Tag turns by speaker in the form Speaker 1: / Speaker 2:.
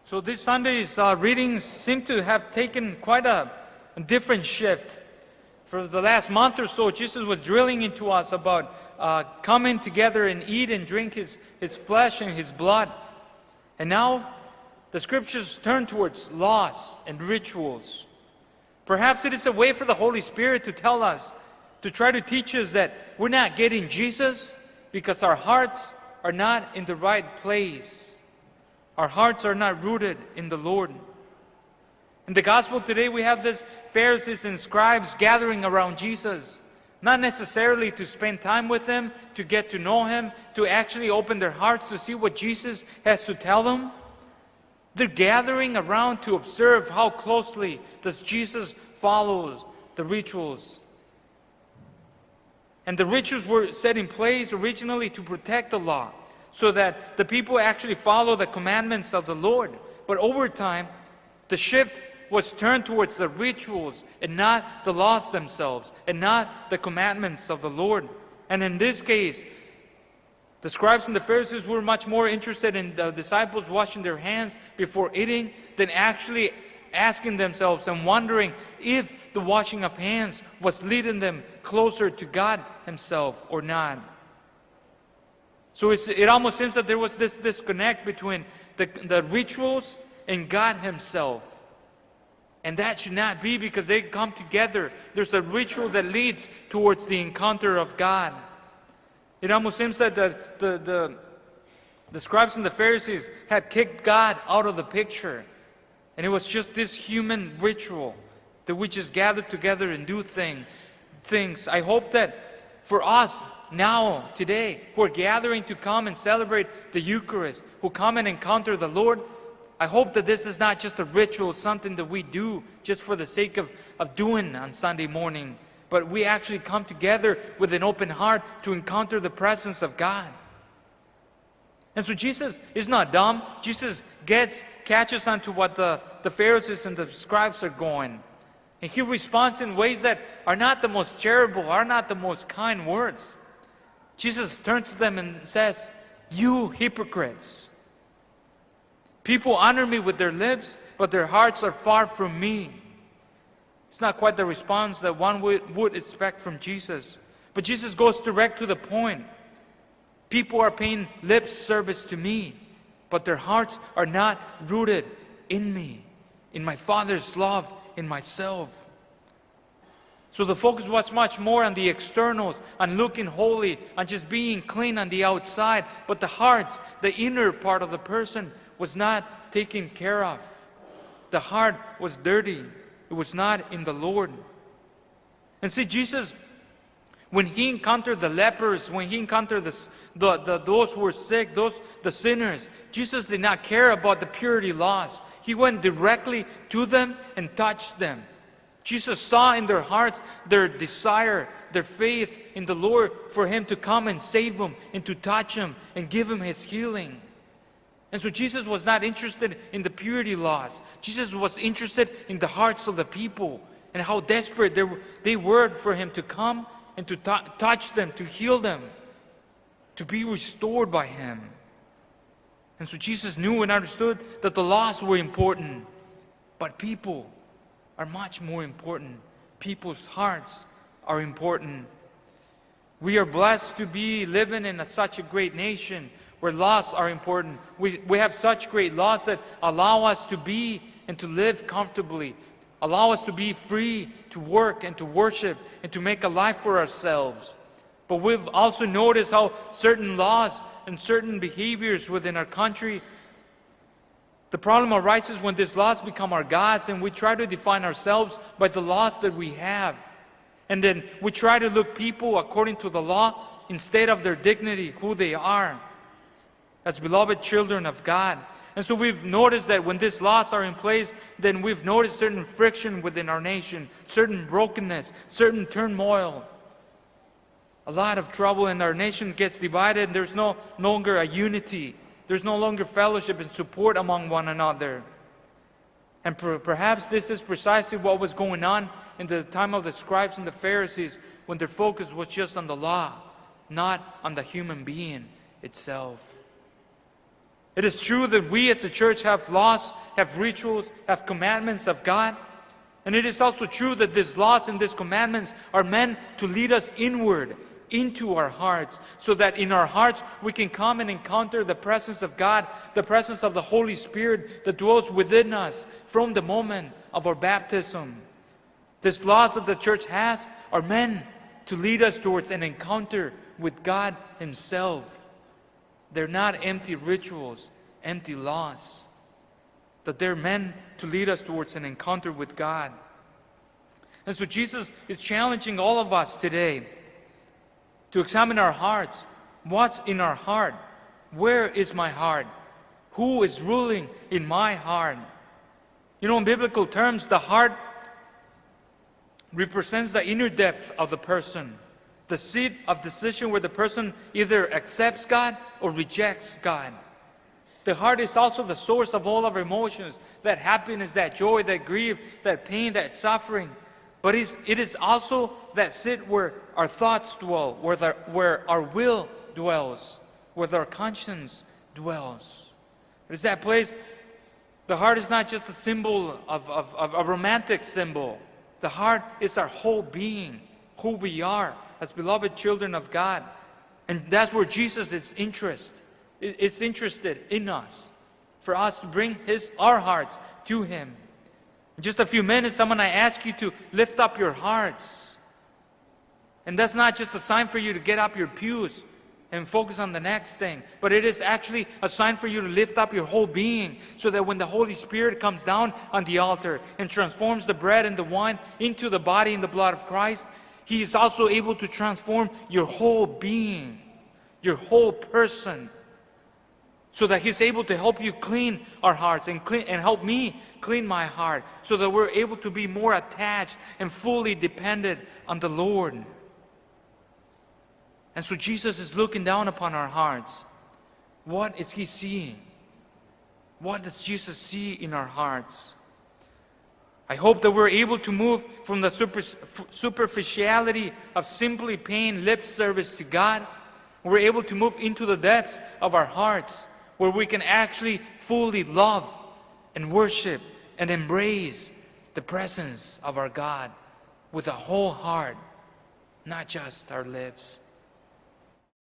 Speaker 1: So this Sunday's readings seem to have taken quite a different shift. For the last month or so, Jesus was drilling into us about coming together and eat and drink His flesh and His blood. And now, the Scriptures turn towards laws and rituals. Perhaps it is a way for the Holy Spirit to tell us, to try to teach us that we're not getting Jesus because our hearts are not in the right place. Our hearts are not rooted in the Lord. In the gospel today, we have this Pharisees and scribes gathering around Jesus, not necessarily to spend time with Him, to get to know Him, to actually open their hearts to see what Jesus has to tell them. They're gathering around to observe how closely does Jesus follow the rituals. And the rituals were set in place originally to protect the law, so that the people actually follow the commandments of the Lord. But over time, the shift was turned towards the rituals and not the laws themselves, and not the commandments of the Lord. And in this case, the scribes and the Pharisees were much more interested in the disciples washing their hands before eating than actually asking themselves and wondering if the washing of hands was leading them closer to God Himself or not. So it almost seems that there was this disconnect between the rituals and God Himself. And that should not be, because they come together. There's a ritual that leads towards the encounter of God. It almost seems that the scribes and the Pharisees had kicked God out of the picture. And it was just this human ritual that we just gather together and do things. I hope that for us now, today, who are gathering to come and celebrate the Eucharist, who come and encounter the Lord, I hope that this is not just a ritual, something that we do just for the sake of doing on Sunday morning, but we actually come together with an open heart to encounter the presence of God. And so Jesus is not dumb. Jesus catches on to what the Pharisees and the scribes are going. And He responds in ways that are not the most charitable, are not the most kind words. Jesus turns to them and says, "You hypocrites! People honor me with their lips, but their hearts are far from me." It's not quite the response that one would expect from Jesus. But Jesus goes direct to the point. People are paying lip service to me, but their hearts are not rooted in me, in my Father's love, in myself. So the focus was much more on the externals, on looking holy, on just being clean on the outside. But the heart, the inner part of the person, was not taken care of. The heart was dirty. It was not in the Lord. And see, Jesus, when He encountered the lepers, when He encountered those who were sick, the sinners, Jesus did not care about the purity laws. He went directly to them and touched them. Jesus saw in their hearts their desire, their faith in the Lord for Him to come and save them and to touch them and give them His healing. And so Jesus was not interested in the purity laws. Jesus was interested in the hearts of the people and how desperate they were for Him to come and to touch them, to heal them, to be restored by Him. And so Jesus knew and understood that the laws were important, but people are much more important. People's hearts are important. We are blessed to be living in such a great nation where laws are important. We have such great laws that allow us to be and to live comfortably, allow us to be free to work and to worship and to make a life for ourselves. But we've also noticed how certain laws and certain behaviors within our country, the problem arises when these laws become our gods and we try to define ourselves by the laws that we have. And then we try to look people according to the law instead of their dignity, who they are as beloved children of God. And so we've noticed that when these laws are in place, then we've noticed certain friction within our nation, certain brokenness, certain turmoil. A lot of trouble, and our nation gets divided, and there's no longer a unity. There's no longer fellowship and support among one another. And perhaps this is precisely what was going on in the time of the scribes and the Pharisees, when their focus was just on the law, not on the human being itself. It is true that we as a church have laws, have rituals, have commandments of God. And it is also true that these laws and these commandments are meant to lead us inward into our hearts, so that in our hearts we can come and encounter the presence of God, the presence of the Holy Spirit that dwells within us from the moment of our baptism. These laws that the church has are meant to lead us towards an encounter with God Himself. They're not empty rituals, empty laws, but they're meant to lead us towards an encounter with God. And so Jesus is challenging all of us today to examine our hearts. What's in our heart? Where is my heart? Who is ruling in my heart? You know, in biblical terms, the heart represents the inner depth of the person, the seat of decision where the person either accepts God or rejects God. The heart is also the source of all of our emotions, that happiness, that joy, that grief, that pain, that suffering. But it is also that seat where our thoughts dwell, where our will dwells, where our conscience dwells. It is that place. The heart is not just a symbol of a romantic symbol. The heart is our whole being, who we are as beloved children of God. And that's where Jesus is interested in us, for us to bring our hearts to Him. In just a few minutes, I'm going to ask you to lift up your hearts. And that's not just a sign for you to get up your pews and focus on the next thing, but it is actually a sign for you to lift up your whole being, so that when the Holy Spirit comes down on the altar and transforms the bread and the wine into the body and the blood of Christ, He is also able to transform your whole being, your whole person, so that He's able to help you clean our hearts and help me clean my heart, so that we're able to be more attached and fully dependent on the Lord. And so Jesus is looking down upon our hearts. What is He seeing? What does Jesus see in our hearts? I hope that we're able to move from the superficiality of simply paying lip service to God. We're able to move into the depths of our hearts, where we can actually fully love and worship and embrace the presence of our God with a whole heart, not just our lips.